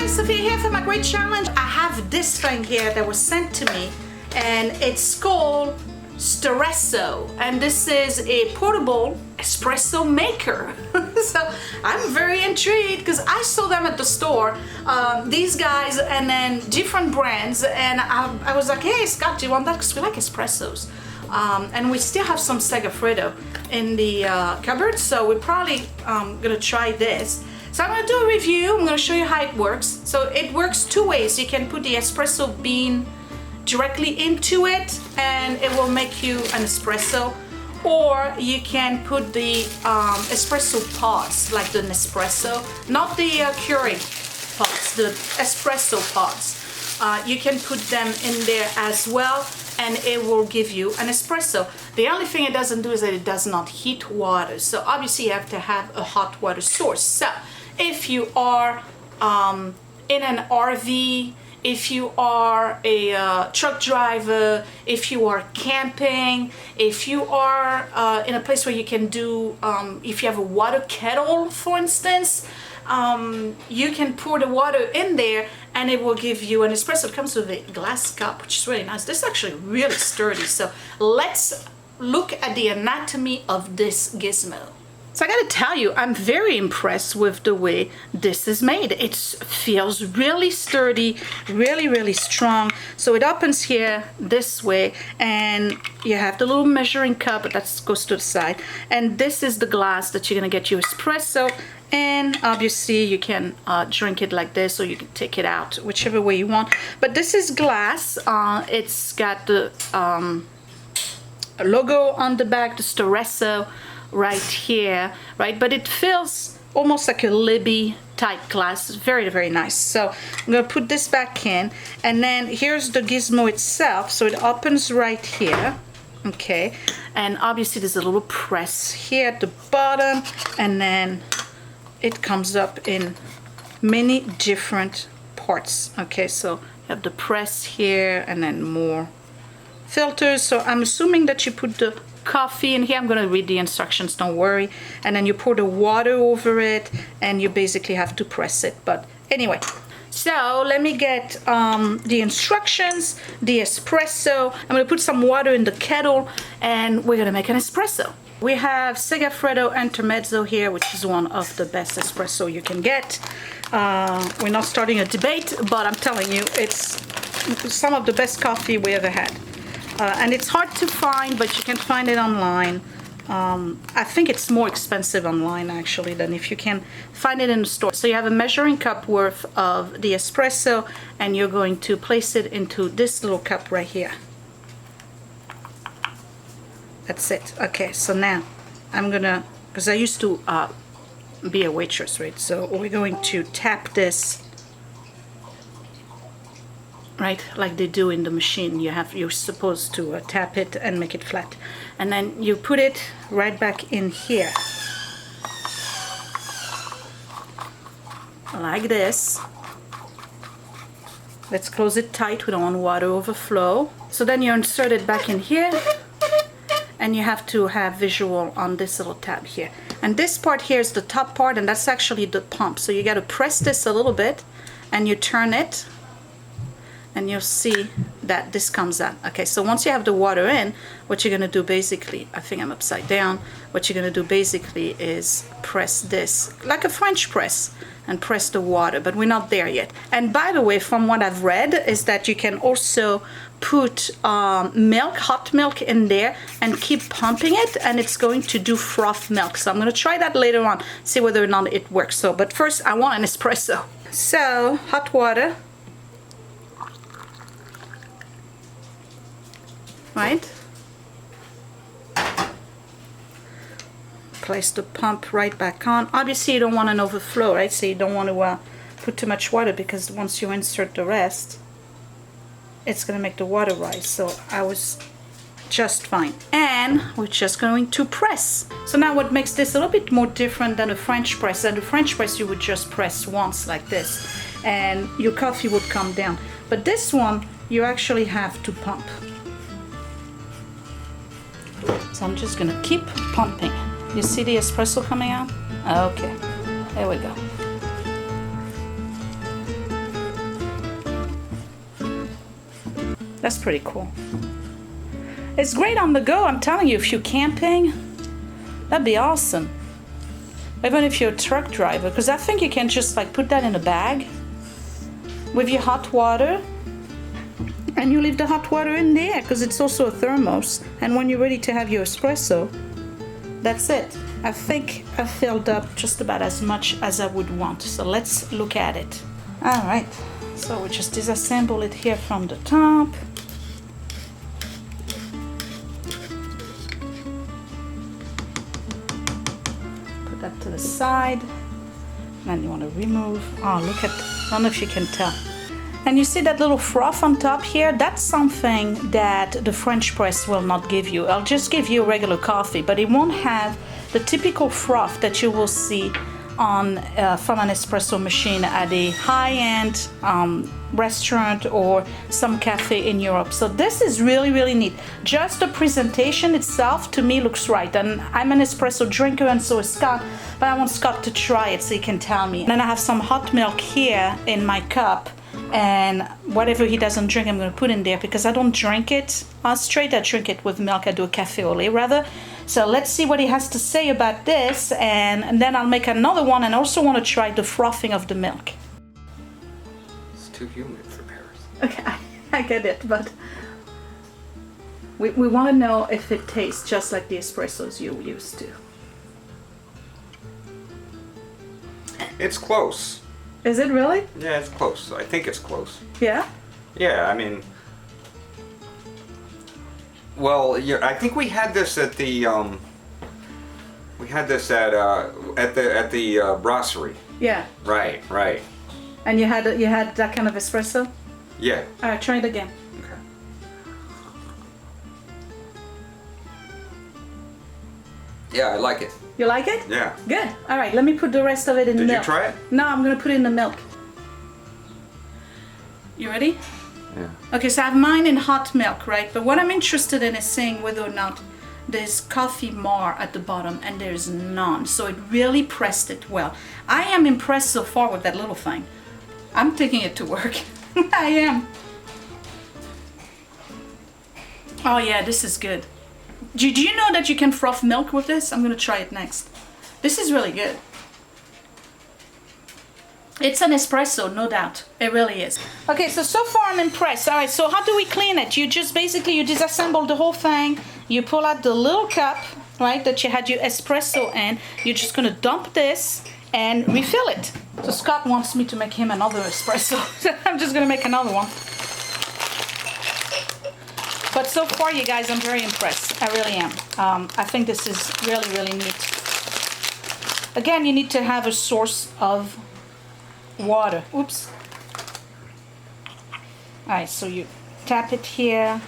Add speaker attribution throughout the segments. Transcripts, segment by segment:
Speaker 1: guys, Sophia here for my great challenge. I have this thing here that was sent to me and it's called Staresso, and this is a portable espresso maker. So I'm very intrigued because I saw them at the store, these guys, and then different brands, and I was like, hey Scott, do you want that? Because we like espressos. And we still have some Segafredo in the cupboard, so we're probably gonna try this. So I'm gonna do a review. I'm gonna show you how it works. So it works two ways. You can put the espresso bean directly into it and it will make you an espresso, or you can put the espresso pods, like the Nespresso, not the Keurig pods, the espresso pods. You can put them in there as well and it will give you an espresso. The only thing it doesn't do is that it does not heat water. So obviously you have to have a hot water source. So if you are in an RV, if you are a truck driver, if you are camping, if you are in a place where you can do, if you have a water kettle, for instance, you can pour the water in there and it will give you an espresso. It comes with a glass cup, which is really nice. This is actually really sturdy. So let's look at the anatomy of this gizmo. So I gotta tell you, I'm very impressed with the way this is made. It feels really sturdy, really strong. So it opens here this way and you have the little measuring cup that goes to the side. And this is the glass that you're gonna get your espresso. And obviously you can drink it like this, or you can take it out, whichever way you want. But this is glass. It's got the logo on the back, the Staresso, right here, right? But it feels almost like a Libby type glass. Very nice. So I'm gonna put this back in, and then here's the gizmo itself. So it opens right here, okay? And obviously there's a little press here at the bottom, and then it comes up in many different parts. Okay, so you have the press here and then more filters. So I'm assuming that you put the coffee in here. I'm gonna read the instructions, don't worry. And then you pour the water over it and you basically have to press it. But anyway, so let me get the instructions, the espresso. I'm gonna put some water in the kettle and we're gonna make an espresso. We have Segafredo Intermezzo here, which is one of the best espresso you can get. We're not starting a debate, but I'm telling you, it's some of the best coffee we ever had. And it's hard to find, but you can find it online. I think it's more expensive online actually than if you can find it in the store. So you have a measuring cup worth of the espresso and you're going to place it into this little cup right here. That's it. Okay, so now I'm gonna, because I used to be a waitress, right? So we're going to tap this, right, like they do in the machine. You're supposed to tap it and make it flat, and then you put it right back in here like this. Let's close it tight. We don't want water overflow. So then you insert it back in here, and you have to have visual on this little tab here. And this part here is the top part, and that's actually the pump. So you got to press this a little bit and you turn it, and you'll see that this comes out. Okay, so once you have the water in, what you're gonna do basically, I think I'm upside down, what you're gonna do basically is press this, like a French press, and press the water, but we're not there yet. And by the way, from what I've read, is that you can also put milk, hot milk in there and keep pumping it, and it's going to do froth milk. So I'm gonna try that later on, see whether or not it works. So, but first I want an espresso. So, hot water. Right? Place the pump right back on. Obviously you don't want an overflow, right? So you don't want to put too much water, because once you insert the rest, it's gonna make the water rise. So I was just fine. And we're just going to press. So now what makes this a little bit more different than a French press, and the French press you would just press once like this and your coffee would come down. But this one, you actually have to pump. So I'm just gonna keep pumping. You see the espresso coming out? Okay, there we go. That's pretty cool. It's great on the go, I'm telling you, if you're camping, that'd be awesome. Even if you're a truck driver, because I think you can just like put that in a bag with your hot water, and you leave the hot water in there because it's also a thermos, and when you're ready to have your espresso, that's it. I think I filled up just about as much as I would want, so let's look at it. All right, so we just disassemble it here from the top. Put that to the side. Then you want to remove, oh look at, I don't know if you can tell. And you see that little froth on top here? That's something that the French press will not give you. I'll just give you regular coffee, but it won't have the typical froth that you will see on from an espresso machine at a high-end restaurant or some cafe in Europe. So this is really, really neat. Just the presentation itself to me looks right. And I'm an espresso drinker and so is Scott, but I want Scott to try it so he can tell me. And then I have some hot milk here in my cup, and whatever he doesn't drink I'm going to put in there because I don't drink it straight. I drink it with milk. I do a cafe au lait rather. So let's see what he has to say about this, and then I'll make another one, and also want to try the frothing of the milk.
Speaker 2: It's too humid for Paris.
Speaker 1: Okay, I get it, but we want to know if it tastes just like the espressos you used to.
Speaker 2: It's close.
Speaker 1: Is it really?
Speaker 2: Yeah, it's close. I think it's close.
Speaker 1: Yeah?
Speaker 2: Yeah, I mean, well, yeah, I think we had this at the brasserie.
Speaker 1: Yeah.
Speaker 2: Right, right.
Speaker 1: And you had that kind of espresso?
Speaker 2: Yeah.
Speaker 1: All right, try it again.
Speaker 2: Okay. Yeah, I like it.
Speaker 1: You like it?
Speaker 2: Yeah.
Speaker 1: Good. All right, let me put the rest of it in the milk.
Speaker 2: Did you try it?
Speaker 1: No, I'm going to put it in the milk. You ready?
Speaker 2: Yeah.
Speaker 1: Okay, so I have mine in hot milk, right? But what I'm interested in is seeing whether or not there's coffee mar at the bottom, and there's none. So it really pressed it well. I am impressed so far with that little thing. I'm taking it to work. I am. Oh yeah, this is good. Do you know that you can froth milk with this? I'm gonna try it next. This is really good. It's an espresso, no doubt. It really is. Okay, so far I'm impressed. All right, so how do we clean it? You just basically, you disassemble the whole thing. You pull out the little cup, right, that you had your espresso in. You're just gonna dump this and refill it. So Scott wants me to make him another espresso. So I'm just gonna make another one. But so far, you guys, I'm very impressed. I really am. I think this is really, really neat. Again, you need to have a source of water. Oops. All right, so you tap it here.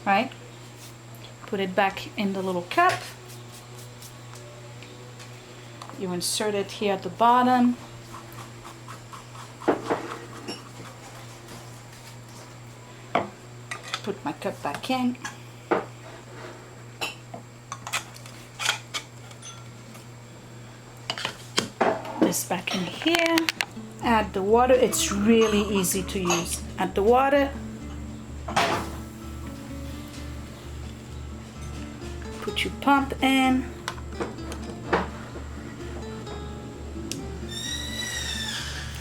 Speaker 1: Right? Put it back in the little cup. You insert it here at the bottom. Put my cup back in. This back in here. Add the water. It's really easy to use. Add the water. Put your pump in.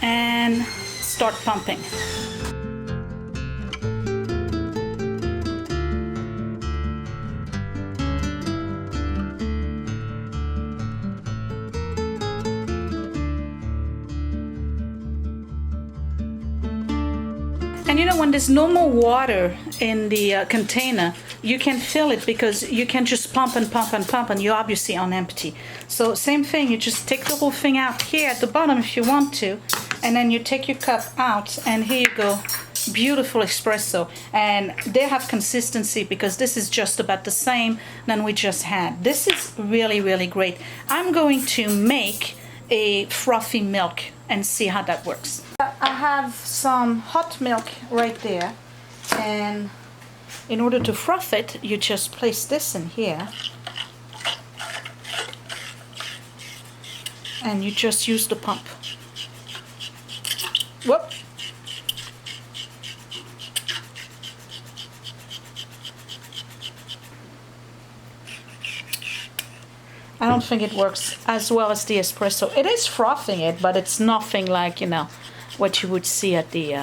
Speaker 1: And start pumping. And you know, when there's no more water in the container, you can fill it because you can just pump and pump and pump, and you're obviously on empty. So same thing, you just take the whole thing out here at the bottom if you want to, and then you take your cup out, and here you go. Beautiful espresso. And they have consistency because this is just about the same than we just had. This is really, really great. I'm going to make a frothy milk and see how that works. I have some hot milk right there, and in order to froth it, you just place this in here, and you just use the pump. Whoop. I don't think it works as well as the espresso. It is frothing it, but it's nothing like, you know, what you would see at the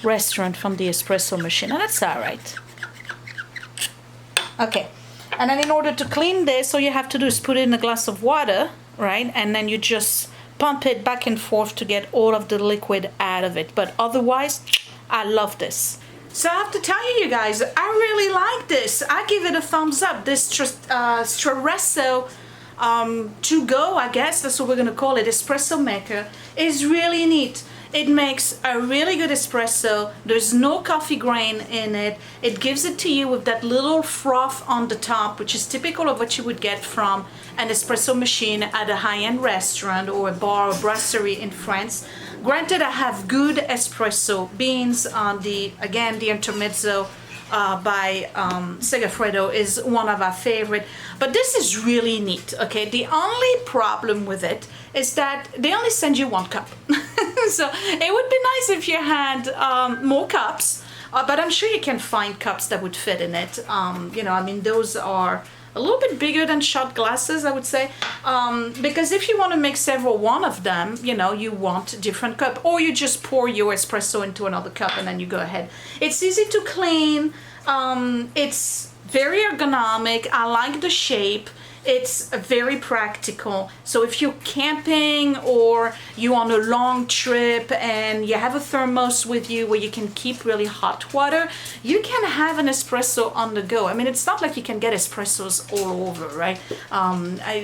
Speaker 1: restaurant from the espresso machine, and that's all right. Okay, and then in order to clean this, all you have to do is put it in a glass of water, right? And then you just pump it back and forth to get all of the liquid out of it. But otherwise, I love this. So I have to tell you guys, I really like this. I give it a thumbs up. This Staresso to go, I guess that's what we're gonna call it, espresso maker, is really neat. It makes a really good espresso. There's no coffee grain in it. It gives it to you with that little froth on the top, which is typical of what you would get from an espresso machine at a high-end restaurant or a bar or brasserie in France. Granted, I have good espresso beans on the Intermezzo by Segafredo is one of our favorite, but this is really neat. Okay, the only problem with it is that they only send you one cup. So it would be nice if you had more cups, but I'm sure you can find cups that would fit in it. You know, I mean, those are a little bit bigger than shot glasses, I would say, because if you want to make one of them, you know, you want a different cup, or you just pour your espresso into another cup and then you go ahead. It's easy to clean. It's very ergonomic. I like the shape. It's very practical. So if you're camping or you're on a long trip and you have a thermos with you where you can keep really hot water, you can have an espresso on the go. I mean, it's not like you can get espressos all over, right?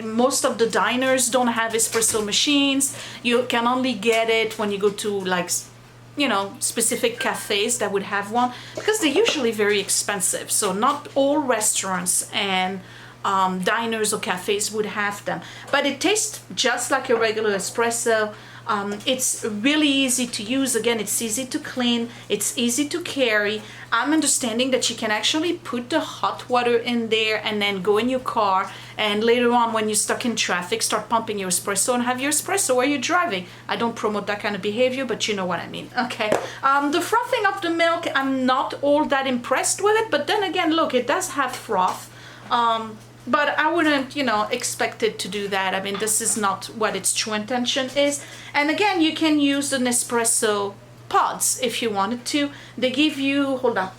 Speaker 1: Most of the diners don't have espresso machines. You can only get it when you go to, like, you know, specific cafes that would have one, because they're usually very expensive. So not all restaurants and diners or cafes would have them, but it tastes just like a regular espresso. It's really easy to use. Again, it's easy to clean, it's easy to carry. I'm understanding that you can actually put the hot water in there and then go in your car, and later on when you're stuck in traffic, start pumping your espresso and have your espresso while you're driving. I don't promote that kind of behavior, but you know what I mean. Okay, the frothing of the milk, I'm not all that impressed with it, but then again, look, it does have froth. But I wouldn't, you know, expect it to do that. I mean, this is not what its true intention is. And again, you can use the Nespresso pods if you wanted to. They give you, hold on.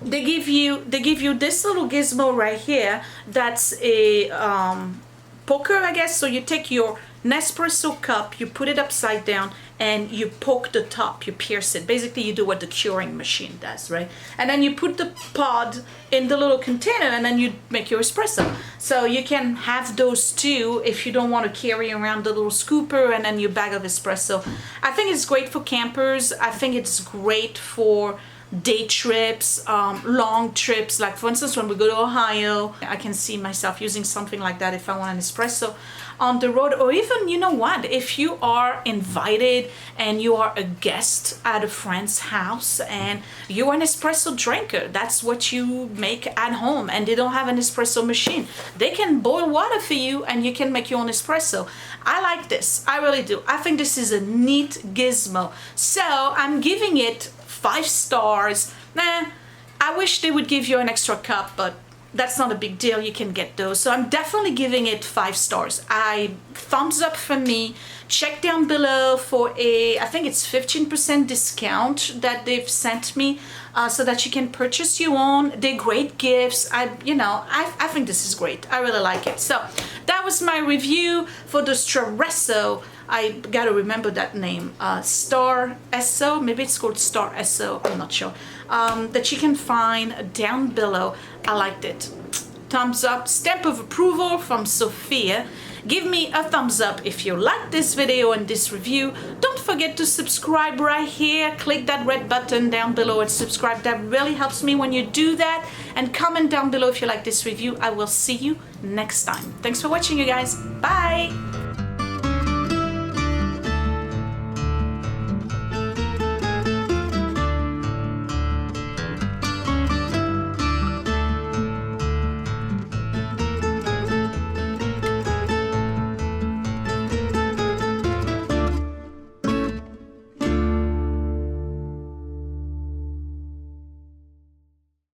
Speaker 1: They give you this little gizmo right here. That's a poker, I guess. So you take your Nespresso cup, you put it upside down, and you poke the top, you pierce it. Basically, you do what the curing machine does, right? And then you put the pod in the little container, and then you make your espresso. So you can have those too if you don't want to carry around the little scooper and then your bag of espresso. I think it's great for campers. I think it's great for day trips, long trips. Like, for instance, when we go to Ohio, I can see myself using something like that if I want an espresso on the road. Or even, you know what, if you are invited and you are a guest at a friend's house and you're an espresso drinker, that's what you make at home, and they don't have an espresso machine, they can boil water for you and you can make your own espresso. I like this, I really do. I think this is a neat gizmo, so I'm giving it 5 stars. Nah, I wish they would give you an extra cup, but that's not a big deal, you can get those. So I'm definitely giving it 5 stars. Thumbs up for me. Check down below for I think it's 15% discount that they've sent me, so that you can purchase your own. They're great gifts. I think this is great. I really like it. So that was my review for the Staresso. I gotta remember that name, Staresso, maybe it's called Staresso, I'm not sure, that you can find down below. I liked it. Thumbs up, stamp of approval from Sophia. Give me a thumbs up if you liked this video and this review. Don't forget to subscribe right here. Click that red button down below and subscribe. That really helps me when you do that. And comment down below if you like this review. I will see you next time. Thanks for watching, you guys. Bye.